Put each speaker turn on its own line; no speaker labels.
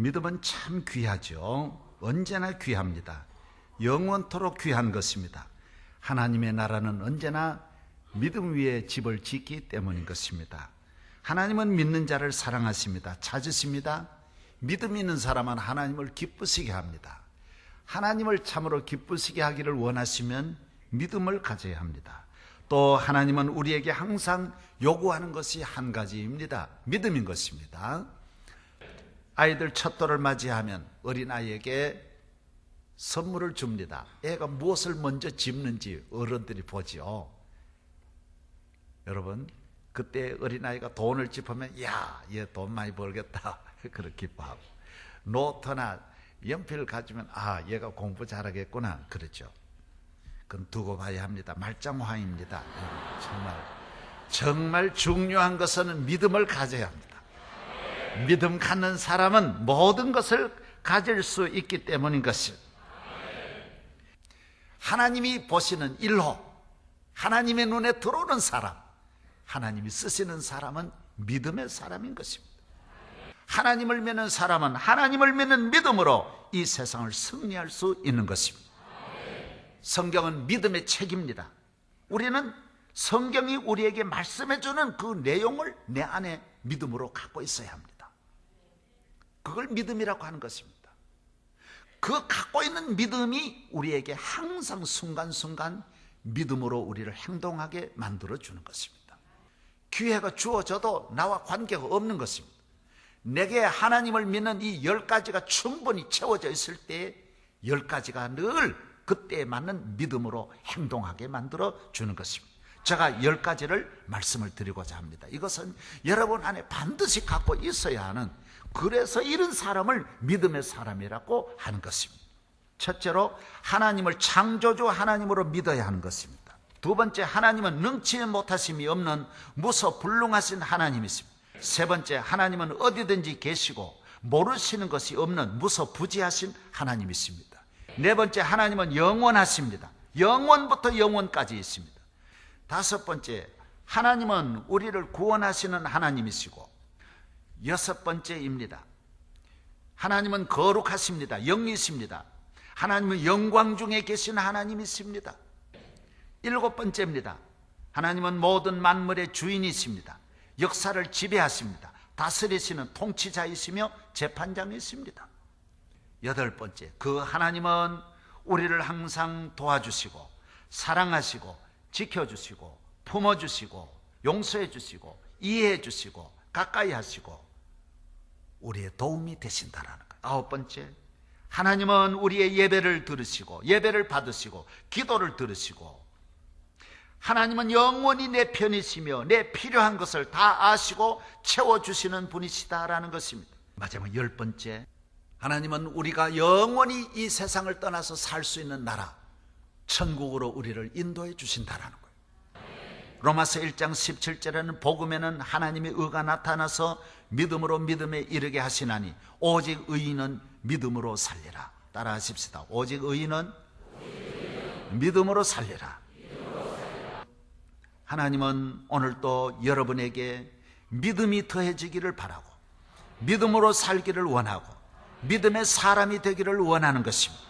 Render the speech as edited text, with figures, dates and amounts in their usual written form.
믿음은 참 귀하죠. 언제나 귀합니다. 영원토록 귀한 것입니다. 하나님의 나라는 언제나 믿음 위에 집을 짓기 때문인 것입니다. 하나님은 믿는 자를 사랑하십니다. 찾으십니다. 믿음 있는 사람은 하나님을 기쁘시게 합니다. 하나님을 참으로 기쁘시게 하기를 원하시면 믿음을 가져야 합니다. 또 하나님은 우리에게 항상 요구하는 것이 한 가지입니다. 믿음인 것입니다. 아이들 첫돌을 맞이하면 어린아이에게 선물을 줍니다. 애가 무엇을 먼저 짚는지 어른들이 보죠. 여러분, 그때 어린아이가 돈을 짚으면 야, 얘 돈 많이 벌겠다 그렇게 기뻐하고, 노트나 연필을 가지면 아, 얘가 공부 잘하겠구나 그러죠. 그건 두고 봐야 합니다. 말짱화입니다. 정말 중요한 것은 믿음을 가져야 합니다. 믿음 갖는 사람은 모든 것을 가질 수 있기 때문인 것입니다. 하나님이 보시는 일호, 하나님의 눈에 들어오는 사람, 하나님이 쓰시는 사람은 믿음의 사람인 것입니다. 하나님을 믿는 사람은 하나님을 믿는 믿음으로 이 세상을 승리할 수 있는 것입니다. 성경은 믿음의 책입니다. 우리는 성경이 우리에게 말씀해 주는 그 내용을 내 안에 믿음으로 갖고 있어야 합니다. 그걸 믿음이라고 하는 것입니다. 그 갖고 있는 믿음이 우리에게 항상 순간순간 믿음으로 우리를 행동하게 만들어주는 것입니다. 기회가 주어져도 나와 관계가 없는 것입니다. 내게 하나님을 믿는 이 10가지가 충분히 채워져 있을 때 10가지가 늘 그때에 맞는 믿음으로 행동하게 만들어주는 것입니다. 제가 10가지를 말씀을 드리고자 합니다. 이것은 여러분 안에 반드시 갖고 있어야 하는, 그래서 이런 사람을 믿음의 사람이라고 하는 것입니다. 첫째로 하나님을 창조주 하나님으로 믿어야 하는 것입니다. 두 번째, 하나님은 능치 못하심이 없는 무소불능하신 하나님이십니다. 세 번째, 하나님은 어디든지 계시고 모르시는 것이 없는 무소부지하신 하나님이십니다. 네 번째, 하나님은 영원하십니다. 영원부터 영원까지 있습니다. 다섯 번째, 하나님은 우리를 구원하시는 하나님이시고, 여섯 번째입니다. 하나님은 거룩하십니다. 영이십니다. 하나님은 영광 중에 계신 하나님이십니다. 일곱 번째입니다. 하나님은 모든 만물의 주인이십니다. 역사를 지배하십니다. 다스리시는 통치자이시며 재판장이십니다. 여덟 번째, 그 하나님은 우리를 항상 도와주시고 사랑하시고 지켜주시고 품어주시고 용서해주시고 이해해주시고 가까이 하시고 우리의 도움이 되신다라는 거예요. 아홉 번째, 하나님은 우리의 예배를 들으시고 예배를 받으시고 기도를 들으시고, 하나님은 영원히 내 편이시며 내 필요한 것을 다 아시고 채워주시는 분이시다라는 것입니다. 마지막 열 번째, 하나님은 우리가 영원히 이 세상을 떠나서 살 수 있는 나라, 천국으로 우리를 인도해 주신다라는 거예요. 로마서 1장 17절에는 복음에는 하나님의 의가 나타나서 믿음으로 믿음에 이르게 하시나니 오직 의인은 믿음으로 살리라. 따라 하십시다. 오직 의인은 믿음으로 살리라. 하나님은 오늘도 여러분에게 믿음이 더해지기를 바라고 믿음으로 살기를 원하고 믿음의 사람이 되기를 원하는 것입니다.